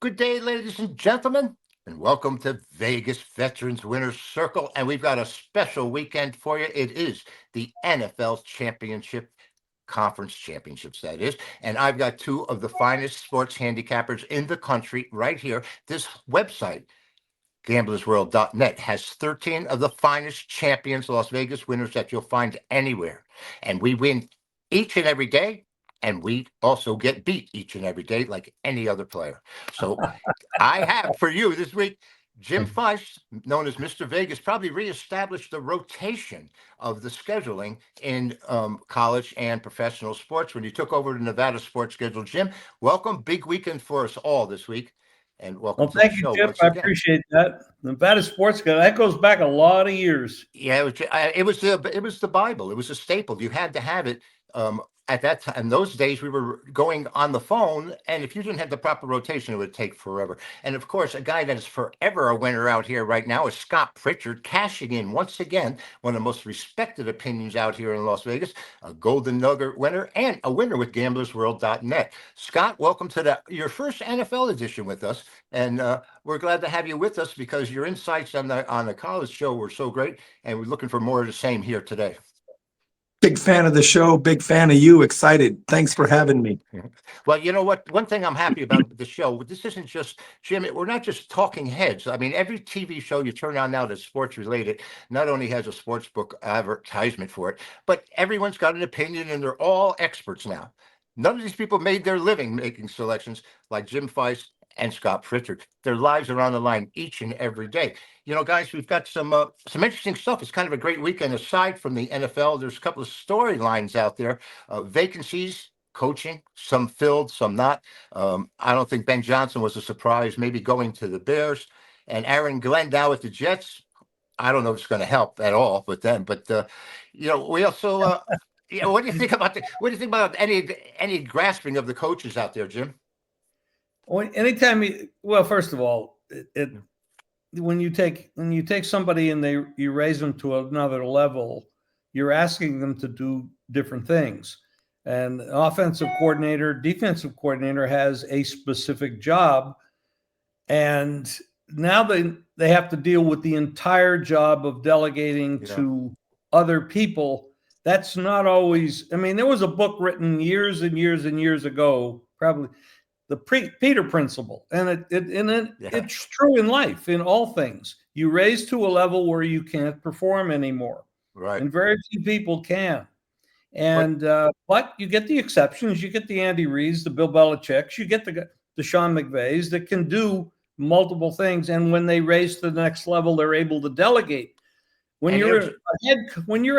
good day, ladies and gentlemen, and welcome to Vegas Veterans Winners Circle. And we've got a special weekend for you. It is the NFL Championship, Conference Championships, that is. And I've got two of the finest sports handicappers in the country right here. This website, gamblersworld.net, has 13 of the finest champions, Las Vegas winners that you'll find anywhere. And we win each and every day. And we also get beat each and every day like any other player. So I have for you this week, Jim Feist, known as Mr. Vegas, probably reestablished the rotation of the scheduling in college and professional sports when you took over the Nevada sports schedule. Jim, welcome. Big weekend for us all this week. And welcome to the show. Thank you, Chip. I appreciate that. Nevada sports schedule, that goes back a lot of years. Yeah, it was the Bible. It was a staple. You had to have it. At that time, in those days, we were going on the phone, and if you didn't have the proper rotation, it would take forever. And of course, a guy that is forever a winner out here right now is Scott Pritchard, cashing in once again, one of the most respected opinions out here in Las Vegas, a Golden Nugget winner and a winner with gamblersworld.net. Scott, welcome to your first NFL edition with us, and we're glad to have you with us because your insights on the college show were so great, and we're looking for more of the same here today. Big fan of the show. Big fan of you. Excited. Thanks for having me. Well, you know what? One thing I'm happy about the show, this isn't just, Jim, we're not just talking heads. I mean, every TV show you turn on now that's sports related, not only has a sports book advertisement for it, but everyone's got an opinion and they're all experts now. None of these people made their living making selections like Jim Feist and Scott Pritchard. Their lives are on the line each and every day. You know, guys, we've got some interesting stuff. It's kind of a great weekend. Aside from the NFL, there's a couple of storylines out there. Vacancies, coaching, some filled, some not. I don't think Ben Johnson was a surprise, maybe going to the Bears. And Aaron Glenn now with the Jets. I don't know if it's going to help at all with them. But, you know, we also, you know, what do you think about any grasping of the coaches out there, Jim? Well, first of all, when you take somebody and you raise them to another level, you're asking them to do different things. And an offensive coordinator, defensive coordinator has a specific job, and now they have to deal with the entire job of delegating to other people. That's not always. I mean, there was a book written years and years and years ago, probably. The Peter principle, and it's true in life, in all things. You raise to a level where you can't perform anymore, right? And very few people can. And but you get the exceptions. You get the Andy Reids, the Bill Belichick's, you get the Sean McVays that can do multiple things. And when they raise to the next level, they're able to delegate. When you're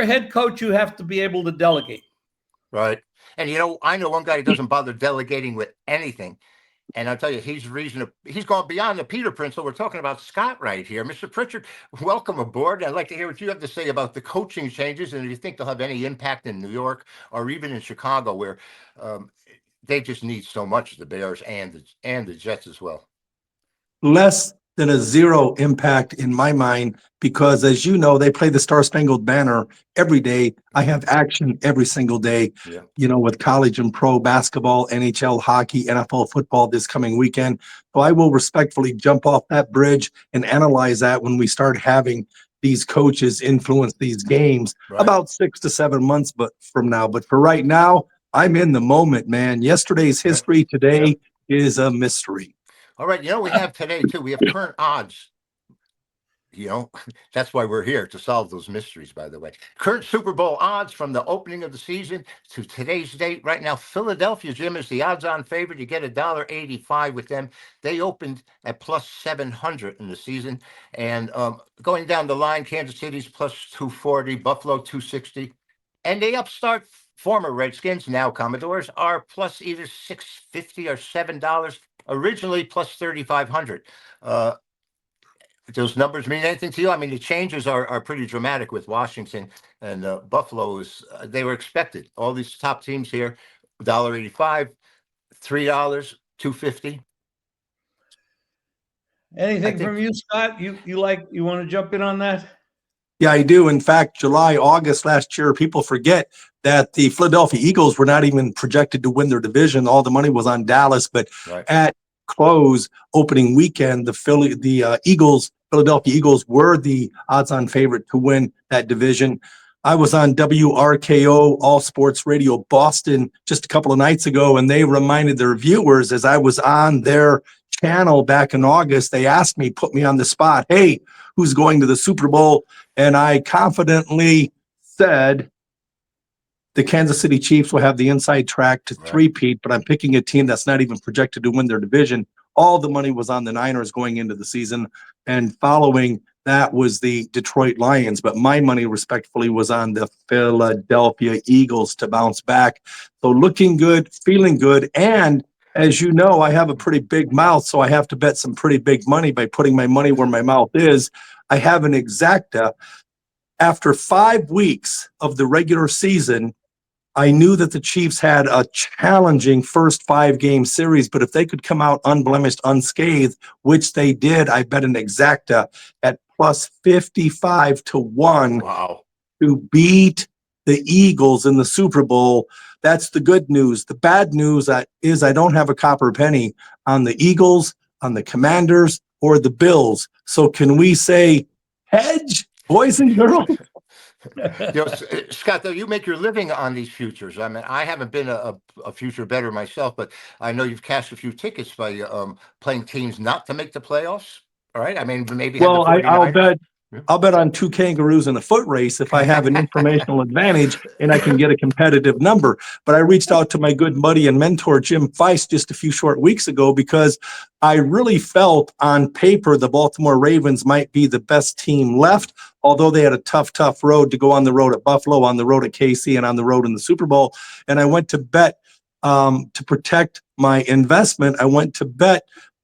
a head coach, you have to be able to delegate. Right. And, you know, I know one guy who doesn't bother delegating with anything. And I'll tell you, he's gone beyond the Peter principle. We're talking about Scott right here. Mr. Pritchard, welcome aboard. I'd like to hear what you have to say about the coaching changes and if you think they'll have any impact in New York or even in Chicago, where they just need so much, the Bears and the Jets as well. Less than a zero impact in my mind, because as you know, they play the Star-Spangled Banner every day. I have action every single day, you know, with college and pro basketball, NHL hockey, NFL football this coming weekend. So I will respectfully jump off that bridge and analyze that when we start having these coaches influence these games about 6 to 7 months from now. But for right now, I'm in the moment, man. Yesterday's history, today is a mystery. All right, you know, we have today, too, we have current odds. You know, that's why we're here, to solve those mysteries, by the way. Current Super Bowl odds from the opening of the season to today's date. Right now, Philadelphia, Jim, is the odds-on favorite. You get $1.85 with them. They opened at plus 700 in the season. And going down the line, Kansas City's plus 240, Buffalo 260. And the upstart former Redskins, now Commodores, are plus either $6.50 or $7. Originally plus 3,500. Those numbers mean anything to you? I mean, the changes are pretty dramatic with Washington and Buffalo. They were expected. All these top teams here, $1.85, $3, $2.50. Anything from you, Scott? You want to jump in on that? Yeah, I do. In fact, July, August last year, people forget that the Philadelphia Eagles were not even projected to win their division. All the money was on Dallas. But at close opening weekend, the Philadelphia Eagles were the odds-on favorite to win that division. I was on WRKO All Sports Radio Boston just a couple of nights ago, and they reminded their viewers as I was on their channel back in August, they asked me, put me on the spot, hey, who's going to the Super Bowl? And I confidently said the Kansas City Chiefs will have the inside track to three-peat, but I'm picking a team that's not even projected to win their division. All the money was on the Niners going into the season, and following that was the Detroit Lions, but my money respectfully was on the Philadelphia Eagles to bounce back. So looking good, feeling good, and as you know, I have a pretty big mouth, so I have to bet some pretty big money by putting my money where my mouth is. I have an exacta. After 5 weeks of the regular season, I knew that the Chiefs had a challenging first 5-game series, but if they could come out unblemished, unscathed, which they did, I bet an exacta at plus 55 to 1 to beat the Eagles in the Super Bowl. That's the good news. The bad news is I don't have a copper penny on the Eagles, on the Commanders, or the Bills. So can we say hedge, boys and girls? Scott, though, you make your living on these futures. I mean, I haven't been a future bettor myself, but I know you've cashed a few tickets by playing teams not to make the playoffs. All right. I mean, maybe well, have the 49ers. I'll bet on 2 kangaroos in a foot race if I have an informational advantage and I can get a competitive number. But I reached out to my good buddy and mentor, Jim Feist, just a few short weeks ago because I really felt on paper the Baltimore Ravens might be the best team left, although they had a tough road to go on the road at Buffalo, on the road at KC, and on the road in the Super Bowl. And I went to bet to protect my investment. I went to bet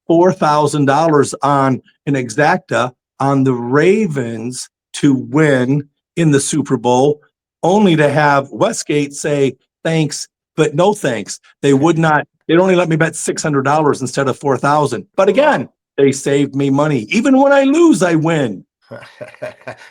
$4,000 on an exacta on the Ravens to win in the Super Bowl, only to have Westgate say thanks, but no thanks. They would not. They'd only let me bet $600 instead of $4,000. But again, they saved me money. Even when I lose, I win.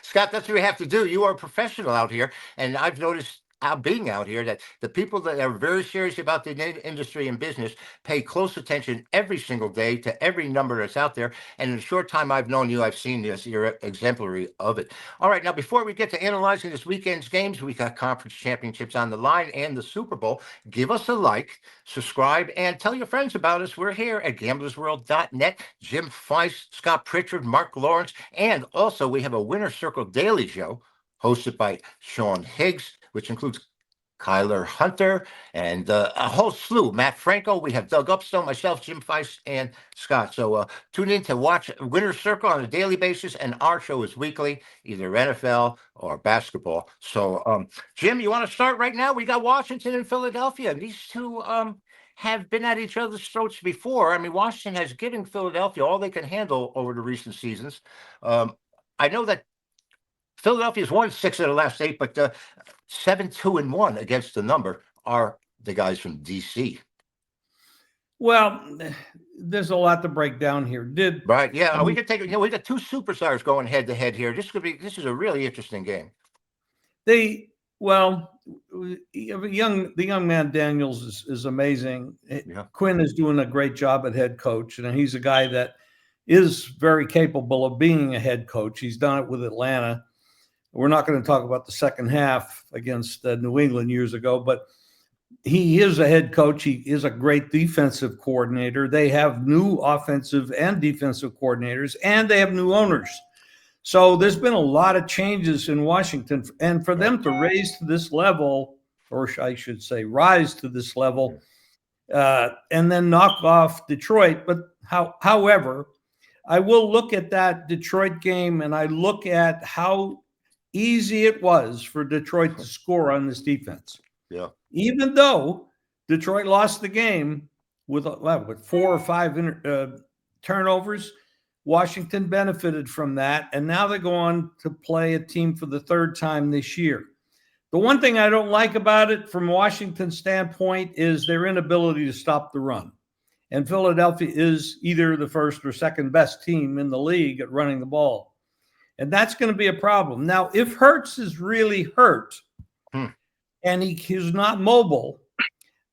Scott, that's what we have to do. You are a professional out here, and I've noticed being out here that the people that are very serious about the industry and business pay close attention every single day to every number that's out there. And in the short time I've known you, I've seen this. You're exemplary of it. All right, now before we get to analyzing this weekend's games, we got conference championships on the line and the Super Bowl. Give us a like, subscribe, and tell your friends about us. We're here at gamblersworld.net. Jim Feist, Scott Pritchard, Mark Lawrence, and also we have a Winner Circle Daily Show hosted by Sean Higgs, which includes Kyler Hunter and a whole slew. Matt Franco, we have Doug Upstone, myself, Jim Feist, and Scott. So tune in to watch Winner's Circle on a daily basis, and our show is weekly, either NFL or basketball. So, Jim, you want to start right now? We got Washington and Philadelphia. These two have been at each other's throats before. I mean, Washington has given Philadelphia all they can handle over the recent seasons. I know that Philadelphia's won 6 of the last 8, but 7-2-1 against the number are the guys from DC. Well, there's a lot to break down here. Right? Yeah, we could take. We got 2 superstars going head to head here. This is a really interesting game. The young man Daniels is amazing. Yeah. Quinn is doing a great job at head coach, and he's a guy that is very capable of being a head coach. He's done it with Atlanta. We're not going to talk about the second half against New England years ago, but he is a head coach. He is a great defensive coordinator. They have new offensive and defensive coordinators, and they have new owners. So there's been a lot of changes in Washington, and for them to raise to this level, or I should say rise to this level, and then knock off Detroit. But however, I will look at that Detroit game, and I look at how easy it was for Detroit to score on this defense. Yeah. Even though Detroit lost the game with 4 or 5 turnovers, Washington benefited from that, and now they go on to play a team for the 3rd time this year. The one thing I don't like about it from Washington's standpoint is their inability to stop the run. And Philadelphia is either the 1st or 2nd best team in the league at running the ball. And that's going to be a problem. Now, if Hurts is really hurt and he's not mobile,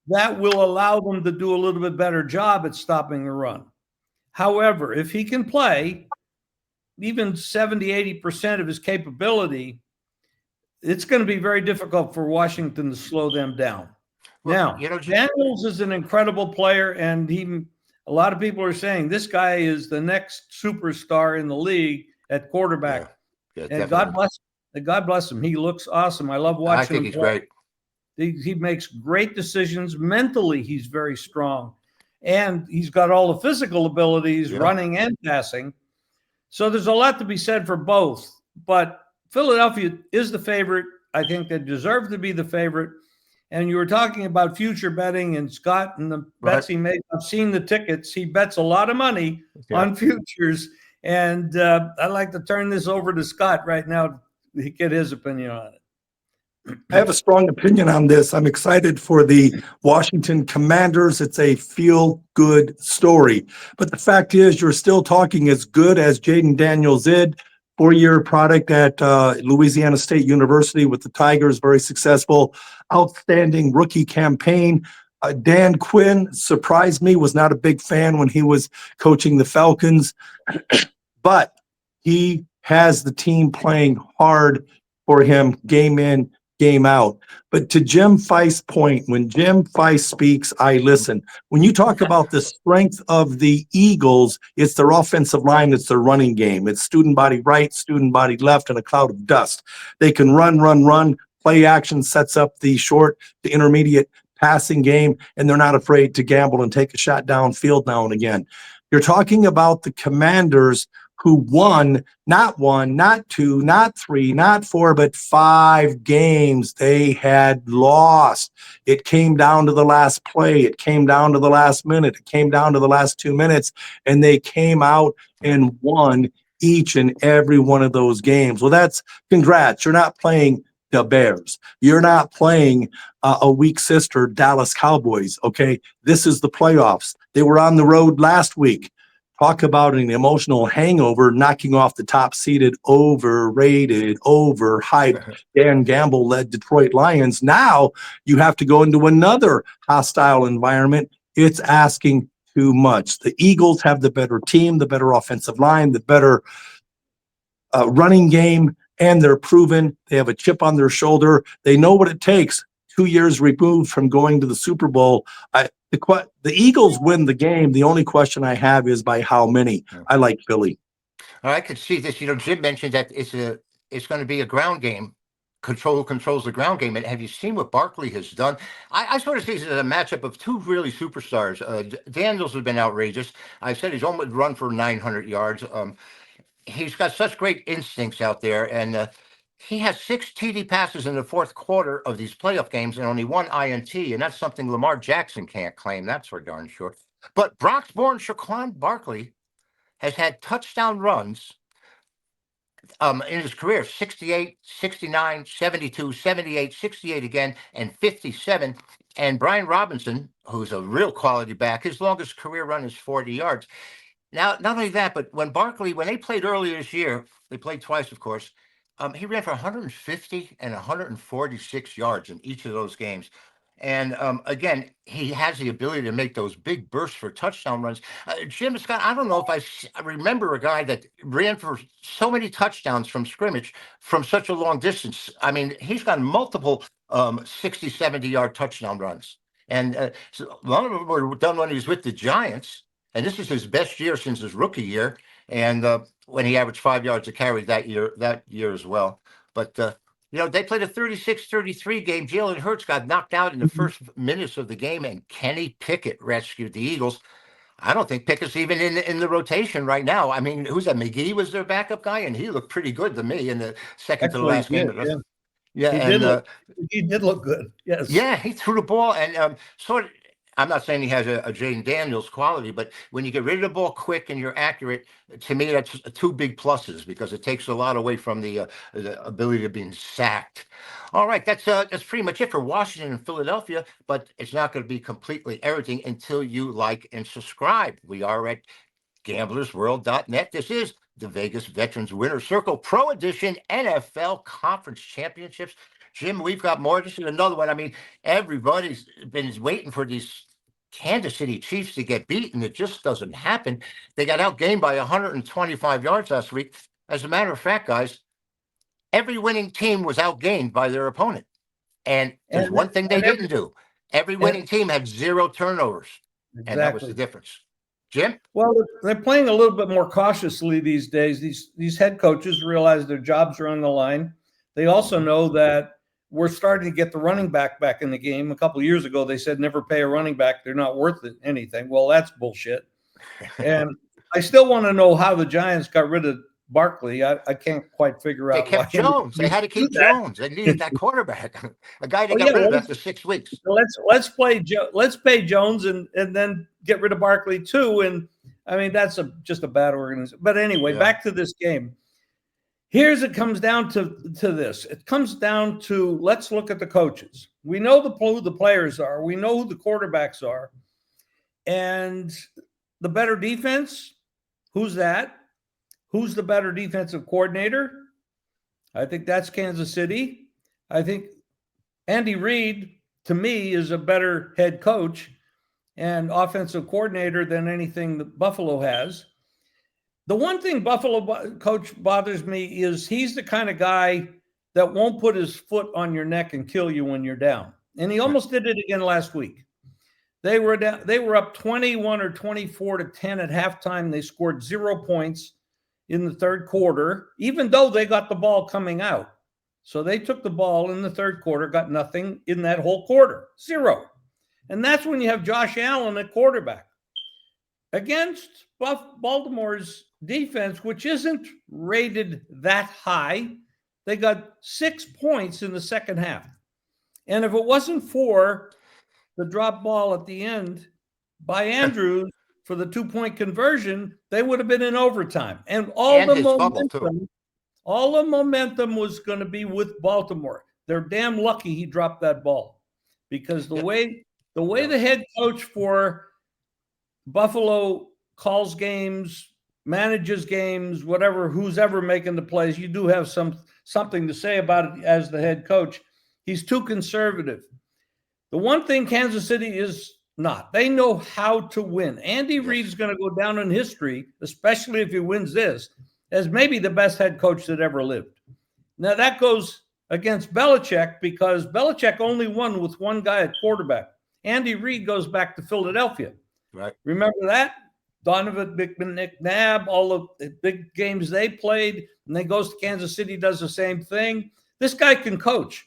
that will allow them to do a little bit better job at stopping the run. However, if he can play even 70-80% of his capability, it's going to be very difficult for Washington to slow them down. Well, Now, Daniels is an incredible player, and a lot of people are saying this guy is the next superstar in the league at quarterback. And God bless him. He looks awesome. I love watching I think him he's play. great. He makes great decisions. Mentally, he's very strong. And he's got all the physical abilities, running and passing. So there's a lot to be said for both. But Philadelphia is the favorite. I think they deserve to be the favorite. And you were talking about future betting and Scott and the bets he made. I've seen the tickets. He bets a lot of money on futures. And I'd like to turn this over to Scott right now to get his opinion on it. I have a strong opinion on this. I'm excited for the Washington Commanders. It's a feel-good story. But the fact is, you're still talking as good as Jaden Daniels did. 4-year product at Louisiana State University with the Tigers, very successful, outstanding rookie campaign. Dan Quinn surprised me, was not a big fan when he was coaching the Falcons, but he has the team playing hard for him, game in, game out. But to Jim Feist's point, when Jim Feist speaks, I listen. When you talk about the strength of the Eagles, it's their offensive line, it's their running game. It's student body right, student body left, and a cloud of dust. They can run. Play action sets up the short to intermediate passing game, and they're not afraid to gamble and take a shot downfield now and again. You're talking about the Commanders who won, not 1, not 2, not 3, not 4, but 5 games they had lost. It came down to the last play. It came down to the last minute. It came down to the last 2 minutes, and they came out and won each and every one of those games. Well, that's congrats. You're not playing the Bears. You're not playing a weak sister, Dallas Cowboys, okay? This is the playoffs. They were on the road last week. Talk about an emotional hangover, knocking off the top-seeded, overrated, overhyped Dan Gamble-led Detroit Lions. Now you have to go into another hostile environment. It's asking too much. The Eagles have the better team, the better offensive line, the better running game, and they're proven. They have a chip on their shoulder. They know what it takes. 2 years removed from going to the Super Bowl. The Eagles win the game. The only question I have is by how many. I like Philly. I could see this. Jim mentioned that it's going to be a ground game. Controls the ground game. And have you seen what Barkley has done? I sort of see this as a matchup of two really superstars. Daniels has been outrageous. I said he's almost run for 900 yards. He's got such great instincts out there, and he has 6 TD passes in the fourth quarter of these playoff games and only 1 INT, and that's something Lamar Jackson can't claim. That's for darn sure. But Bronx-born Shaquan Barkley has had touchdown runs in his career, 68, 69, 72, 78, 68 again, and 57. And Brian Robinson, who's a real quality back, his longest career run is 40 yards. Now, not only that, but when they played earlier this year, they played twice, of course, he ran for 150 and 146 yards in each of those games. And again, he has the ability to make those big bursts for touchdown runs. Jim Scott, I don't know if I remember a guy that ran for so many touchdowns from scrimmage from such a long distance. I mean, he's got multiple 60, 70-yard touchdown runs. And so one of them were done when he was with the Giants. And this is his best year since his rookie year. And when he averaged 5 yards a carry that year as well. But they played a 36-33 game. Jalen Hurts got knocked out in the first minutes of the game, and Kenny Pickett rescued the Eagles. I don't think Pickett's even in the rotation right now. I mean, who's that? McGee was their backup guy, and he looked pretty good to me in the second to the last game. He did look good. Yes. Yeah, he threw the ball, and I'm not saying he has a Jaden Daniels quality, but when you get rid of the ball quick and you're accurate, to me, that's 2 big pluses because it takes a lot away from the ability of being sacked. All right, that's pretty much it for Washington and Philadelphia, but it's not going to be completely everything until you like and subscribe. We are at gamblersworld.net. This is the Vegas Veterans Winner Circle Pro Edition NFL Conference Championships. Jim, we've got more. This is another one. I mean, everybody's been waiting for these Kansas City Chiefs to get beaten. It just doesn't happen. They got outgained by 125 yards last week. As a matter of fact, guys, every winning team was outgained by their opponent. And there's And one thing they didn't do. Every winning team had 0 turnovers. exactly. And that was the difference. Jim? Well, they're playing a little bit more cautiously these days. These head coaches realize their jobs are on the line. They also know that we're starting to get the running back in the game. A couple of years ago, they said never pay a running back. They're not worth anything. Well, that's bullshit. And I still want to know how the Giants got rid of Barkley. I can't quite figure out. They kept Jones. They had to keep Jones. They needed that quarterback, a guy they got rid of after 6 weeks. Let's pay Jones and then get rid of Barkley too. And I mean that's just a bad organization. But anyway, back to this game. Here's it comes down to this. It comes down to let's look at the coaches. We know who the players are. We know who the quarterbacks are, and the better defense. Who's that? Who's the better defensive coordinator? I think that's Kansas City. I think Andy Reid, to me, is a better head coach and offensive coordinator than anything that Buffalo has. The one thing Buffalo coach bothers me is he's the kind of guy that won't put his foot on your neck and kill you when you're down. And he almost did it again last week. They were down, they were up 21 or 24 to 10 at halftime. They scored 0 points in the third quarter, even though they got the ball coming out. So they took the ball in the third quarter, got nothing in that whole quarter, 0. And that's when you have Josh Allen at quarterback. Against Baltimore's defense, which isn't rated that high, they got 6 points in the second half. And if it wasn't for the drop ball at the end by Andrews, for the 2-point conversion, they would have been in overtime. And all the momentum was going to be with Baltimore. They're damn lucky he dropped that ball because the way the head coach for Buffalo calls games, manages games, whatever, who's ever making the plays, you do have something to say about it as the head coach. He's too conservative. The one thing Kansas City is not. They know how to win. Andy Reid is going to go down in history, especially if he wins this, as maybe the best head coach that ever lived. Now, that goes against Belichick because Belichick only won with one guy at quarterback. Andy Reid goes back to Philadelphia. Right. Remember that? Donovan McNabb, all of the big games they played, and then goes to Kansas City, does the same thing. This guy can coach.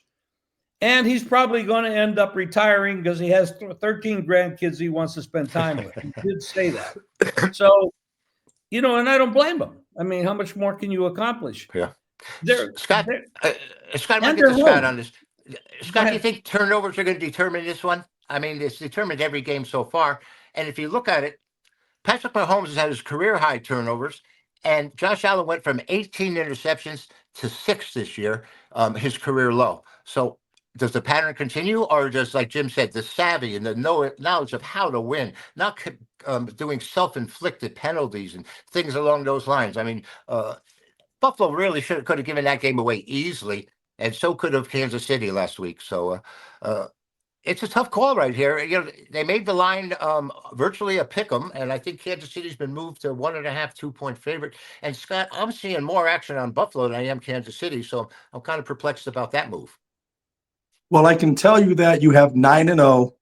And he's probably going to end up retiring because he has 13 grandkids he wants to spend time with. He did say that. So, and I don't blame him. I mean, how much more can you accomplish? Yeah. Scott, I might get to Scott on this. Scott, do you think turnovers are going to determine this one? I mean, it's determined every game so far. And if you look at it, Patrick Mahomes has had his career high turnovers, and Josh Allen went from 18 interceptions to 6 this year, his career low. So, does the pattern continue, or does, like Jim said, the savvy and the knowledge of how to win, not doing self-inflicted penalties and things along those lines? I mean, Buffalo really could have given that game away easily, and so could have Kansas City last week. So it's a tough call right here. They made the line virtually a pick 'em, and I think Kansas City's been moved to 1.5, 2-point favorite. And Scott, I'm seeing more action on Buffalo than I am Kansas City, so I'm kind of perplexed about that move. Well, I can tell you that you have 9-0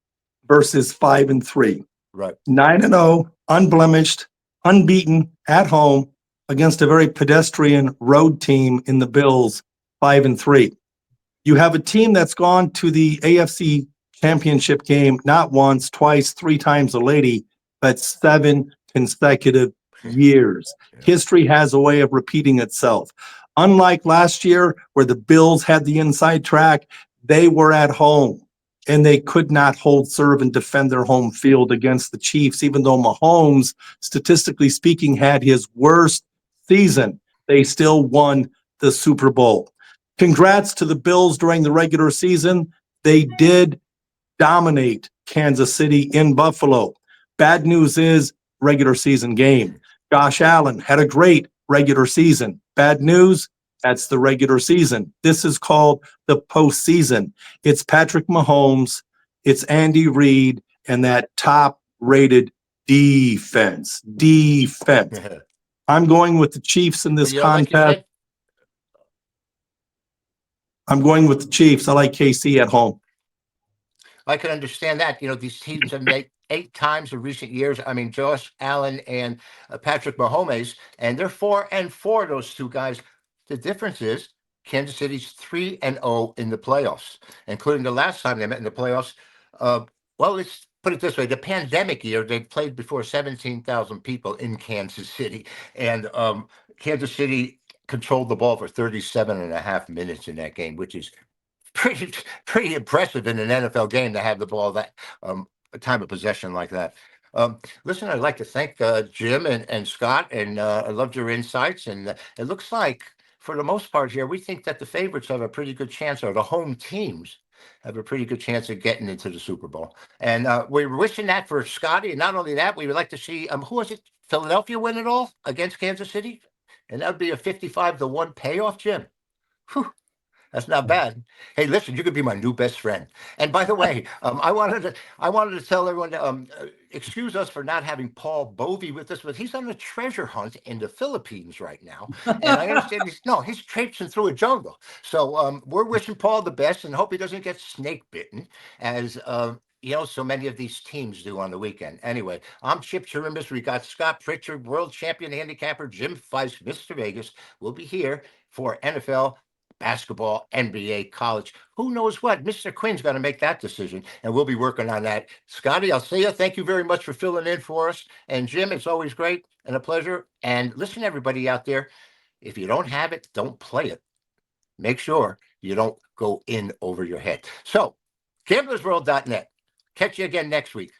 versus 5-3. Right. 9-0, unblemished, unbeaten at home against a very pedestrian road team in the Bills, 5-3. You have a team that's gone to the AFC Championship game not once, twice, 3 times a lady, but 7 consecutive years. History has a way of repeating itself. Unlike last year, where the Bills had the inside track, they were at home and they could not hold serve and defend their home field against the Chiefs, even though Mahomes, statistically speaking, had his worst season. They still won the Super Bowl. Congrats to the Bills during the regular season. They did dominate Kansas City in Buffalo. Bad news is regular season game. Josh Allen had a great regular season. Bad news, that's the regular season. This is called the postseason. It's Patrick Mahomes, it's Andy Reid, and that top-rated defense. I'm going with the Chiefs in this You know, like you contest. said, I'm going with the Chiefs. I like KC at home. I can understand that. You know, these teams have made 8 times in recent years. I mean, Josh Allen and Patrick Mahomes, and they're 4-4. Those two guys. The difference is Kansas City's 3-0 in the playoffs, including the last time they met in the playoffs. Well, let's put it this way: the pandemic year, they played before 17,000 people in Kansas City, and Kansas City controlled the ball for 37.5 minutes in that game, which is pretty impressive in an NFL game to have the ball that a time of possession like that. Listen, I'd like to thank Jim and Scott, and I loved your insights. And it looks like, for the most part here, we think that the favorites have a pretty good chance, or the home teams have a pretty good chance of getting into the Super Bowl. And we're wishing that for Scotty. And not only that, we would like to see, who was it, Philadelphia win it all against Kansas City? And that would be a 55-1 payoff, Jim. Whew. That's not bad. Hey, listen, you could be my new best friend. And by the way, I wanted to tell everyone to excuse us for not having Paul Bovey with us, but he's on a treasure hunt in the Philippines right now. And I understand he's traipsing through a jungle. So we're wishing Paul the best and hope he doesn't get snake bitten, as so many of these teams do on the weekend. Anyway, I'm Chip Chirimbes. We got Scott Pritchard, world champion handicapper, Jim Feist, Mr. Vegas. We'll be here for NFL, basketball, NBA, college. Who knows what? Mr. Quinn's got to make that decision, and we'll be working on that. Scotty, I'll see you. Thank you very much for filling in for us. And Jim, it's always great and a pleasure. And listen, everybody out there, if you don't have it, don't play it. Make sure you don't go in over your head. So, gamblersworld.net. Catch you again next week.